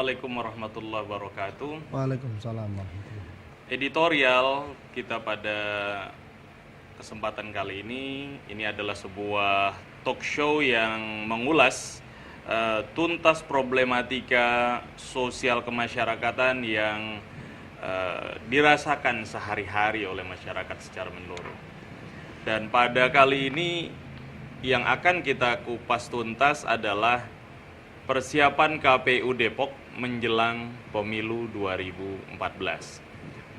Assalamualaikum warahmatullahi wabarakatuh. Waalaikumsalam warahmatullahi. Editorial kita pada kesempatan kali ini adalah sebuah talk show yang mengulas tuntas problematika sosial kemasyarakatan yang dirasakan sehari-hari oleh masyarakat secara menyeluruh. Dan pada kali ini yang akan kita kupas tuntas adalah persiapan KPU Depok menjelang pemilu 2014.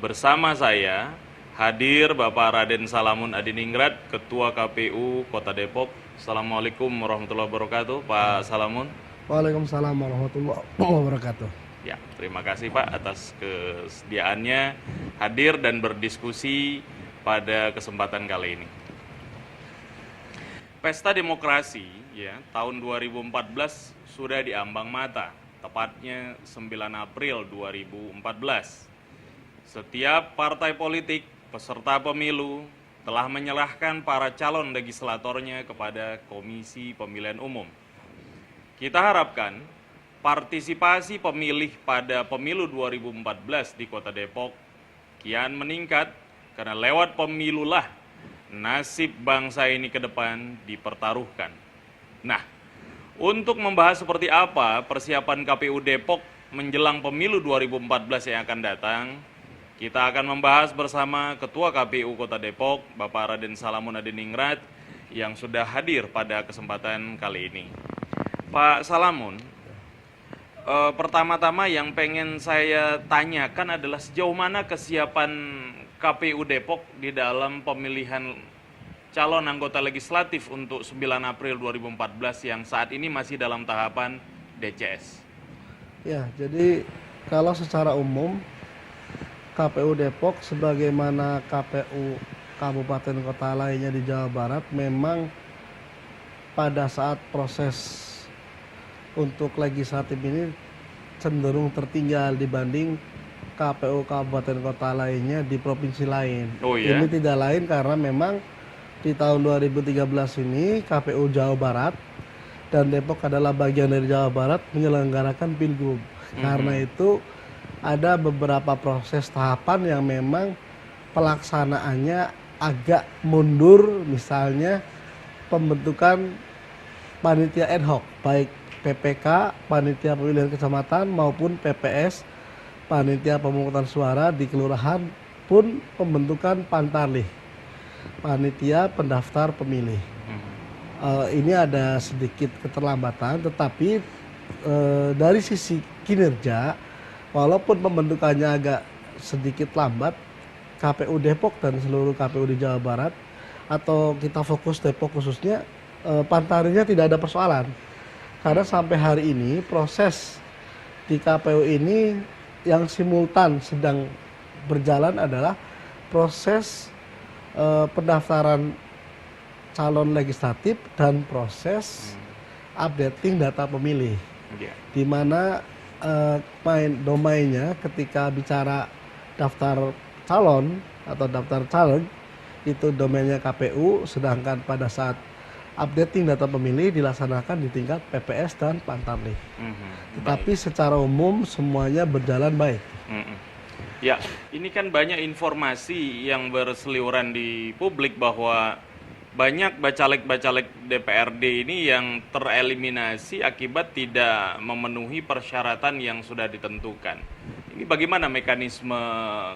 Bersama saya hadir Bapak Raden Salamun Adiningrat, Ketua KPU Kota Depok. Assalamualaikum warahmatullahi wabarakatuh, Pak Salamun. Waalaikumsalam warahmatullahi wabarakatuh. Ya, terima kasih Pak atas kesediaannya hadir dan berdiskusi pada kesempatan kali ini. Pesta demokrasi ya, tahun 2014 sudah diambang mata, tepatnya 9 April 2014. Setiap partai politik peserta pemilu telah menyerahkan para calon legislatornya kepada Komisi Pemilihan Umum. Kita harapkan partisipasi pemilih pada pemilu 2014 di Kota Depok kian meningkat karena lewat pemilulah nasib bangsa ini ke depan dipertaruhkan. Nah, untuk membahas seperti apa persiapan KPU Depok menjelang pemilu 2014 yang akan datang, kita akan membahas bersama Ketua KPU Kota Depok, Bapak Raden Salamun Adiningrat, yang sudah hadir pada kesempatan kali ini. Pak Salamun, pertama-tama yang pengen saya tanyakan adalah sejauh mana kesiapan KPU Depok di dalam pemilihan calon anggota legislatif untuk 9 April 2014 yang saat ini masih dalam tahapan DCS. Ya, jadi kalau secara umum KPU Depok sebagaimana KPU kabupaten kota lainnya di Jawa Barat memang pada saat proses untuk legislatif ini cenderung tertinggal dibanding KPU kabupaten kota lainnya di provinsi lain. Oh, ya? Ini tidak lain karena memang di tahun 2013 ini KPU Jawa Barat dan Depok adalah bagian dari Jawa Barat menyelenggarakan Pilgub. Karena itu ada beberapa proses tahapan yang memang pelaksanaannya agak mundur, misalnya pembentukan panitia ad hoc baik PPK, panitia pemilihan kecamatan maupun PPS, panitia pemungutan suara di kelurahan, pun pembentukan pantarlih, panitia pendaftar pemilih. Ini ada sedikit keterlambatan, tetapi dari sisi kinerja, walaupun pembentukannya agak sedikit lambat, KPU Depok dan seluruh KPU di Jawa Barat, atau kita fokus Depok khususnya, pantarlihnya tidak ada persoalan. Karena sampai hari ini proses di KPU ini yang simultan sedang berjalan adalah proses pendaftaran calon legislatif dan proses updating data pemilih, di mana domainnya ketika bicara daftar calon atau daftar caleg itu domainnya KPU, sedangkan pada saat updating data pemilih dilaksanakan di tingkat PPS dan pantarlih. Tetapi secara umum semuanya berjalan baik. Ya, ini kan banyak informasi yang berseliweran di publik bahwa banyak bacalek-bacalek DPRD ini yang tereliminasi akibat tidak memenuhi persyaratan yang sudah ditentukan. Ini bagaimana mekanisme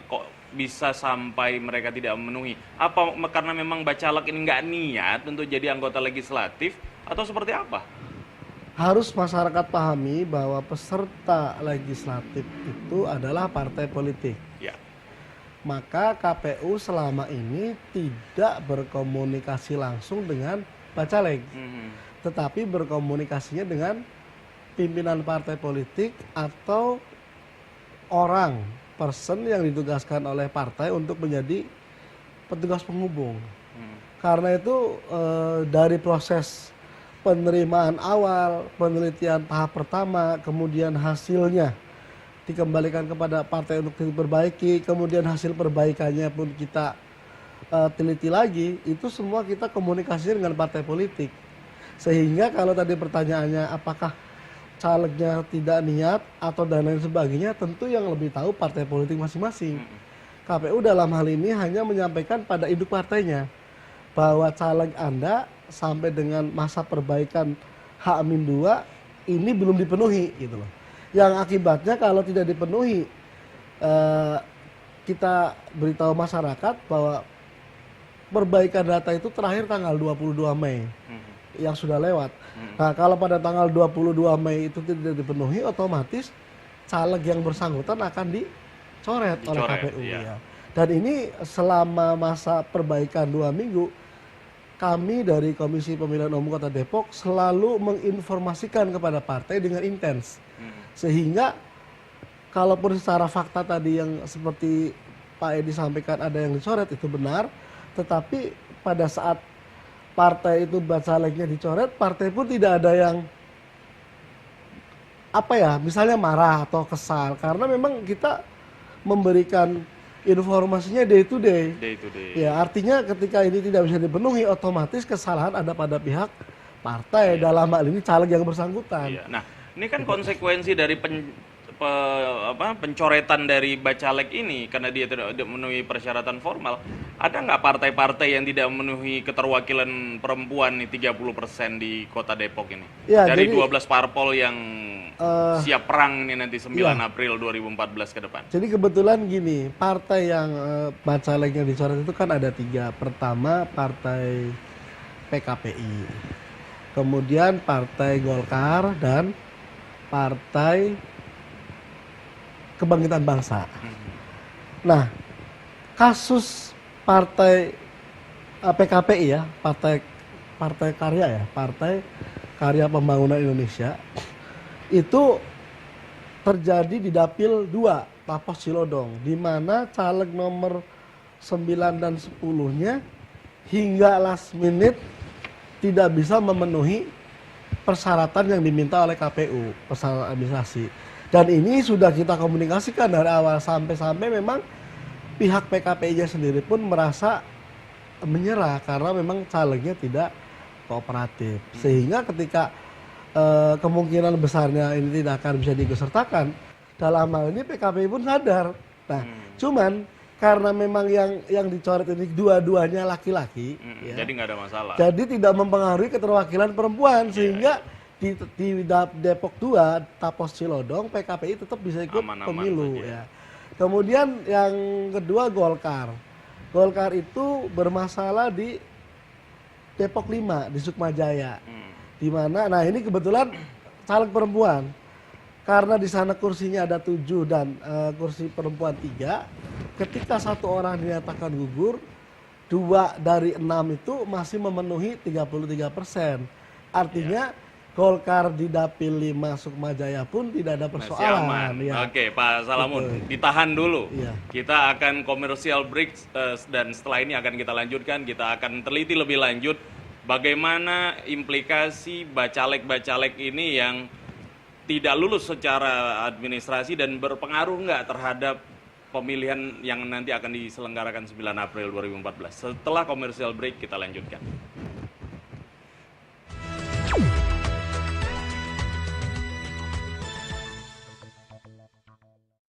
kok bisa sampai mereka tidak memenuhi? Apa karena memang bacalek ini nggak niat untuk jadi anggota legislatif atau seperti apa? Harus masyarakat pahami bahwa peserta legislatif itu adalah partai politik. Ya. Maka KPU selama ini tidak berkomunikasi langsung dengan bacalek, tetapi berkomunikasinya dengan pimpinan partai politik atau orang, person yang ditugaskan oleh partai untuk menjadi petugas penghubung. Karena itu dari proses penerimaan awal, penelitian tahap pertama, kemudian hasilnya dikembalikan kepada partai untuk diperbaiki, kemudian hasil perbaikannya pun kita teliti lagi, itu semua kita komunikasi dengan partai politik. Sehingga kalau tadi pertanyaannya apakah calegnya tidak niat atau dan lain sebagainya, tentu yang lebih tahu partai politik masing-masing. KPU dalam hal ini hanya menyampaikan pada induk partainya bahwa caleg Anda sampai dengan masa perbaikan H-2 ini belum dipenuhi gitu loh. Yang akibatnya kalau tidak dipenuhi, kita beritahu masyarakat bahwa perbaikan data itu terakhir tanggal 22 Mei yang sudah lewat. Nah, kalau pada tanggal 22 Mei itu tidak dipenuhi, otomatis caleg yang bersangkutan akan dicoret oleh KPU. Iya. Ya. Dan ini selama masa perbaikan 2 minggu, kami dari Komisi Pemilihan Umum Kota Depok selalu menginformasikan kepada partai dengan intens. Sehingga kalaupun secara fakta tadi yang seperti Pak Edi sampaikan ada yang dicoret, itu benar. Tetapi pada saat partai itu bacaleknya dicoret, partai pun tidak ada yang misalnya marah atau kesal. Karena memang kita memberikan informasinya day to day. Ya, artinya ketika ini tidak bisa dipenuhi, otomatis kesalahan ada pada pihak partai, dalam hal ini caleg yang bersangkutan. Iya. Nah, ini kan konsekuensi dari pencoretan dari bacalek ini karena dia tidak memenuhi persyaratan formal. Ada nggak partai-partai yang tidak memenuhi keterwakilan perempuan nih 30% di Kota Depok ini? Ya, dari jadi 12 parpol yang siap perang ini nanti 9 April 2014 ke depan. Jadi kebetulan gini, partai yang bacaleknya dicoret itu kan ada 3. Pertama partai PKPI, kemudian partai Golkar, dan partai Kebangkitan Bangsa. Nah, kasus partai PKPI ya, partai karya ya, Partai Karya Pembangunan Indonesia, itu terjadi di Dapil 2 Tapos Cilodong, di mana caleg nomor 9 dan 10-nya hingga last minute tidak bisa memenuhi persyaratan yang diminta oleh KPU, persyaratan administrasi. Dan ini sudah kita komunikasikan dari awal sampai memang pihak PKPI-nya sendiri pun merasa menyerah karena memang calegnya tidak kooperatif. Sehingga ketika kemungkinan besarnya ini tidak akan bisa diikutsertakan, dalam hal ini PKPI pun sadar. Nah, cuman karena memang yang dicoret ini dua-duanya laki-laki, ya, jadi nggak ada masalah. jadi tidak mempengaruhi keterwakilan perempuan, sehingga di Depok 2 Tapos Cilodong PKPI tetap bisa ikut pemilu. Ya. Kemudian yang kedua Golkar. Golkar itu bermasalah di Depok 5 di Sukmajaya. Di mana, nah ini kebetulan caleg perempuan. Karena di sana kursinya ada 7 dan kursi perempuan 3. Ketika 1 orang dinyatakan gugur, 2 dari 6 itu masih memenuhi 33%. Artinya Golkar di Dapil 5 Sukmajaya pun tidak ada persoalan. Ya. Oke, Pak Salamun, ditahan dulu. Ya. Kita akan commercial break dan setelah ini akan kita lanjutkan. Kita akan teliti lebih lanjut bagaimana implikasi bacalek-bacalek ini yang tidak lulus secara administrasi dan berpengaruh nggak terhadap pemilihan yang nanti akan diselenggarakan 9 April 2014. Setelah commercial break kita lanjutkan.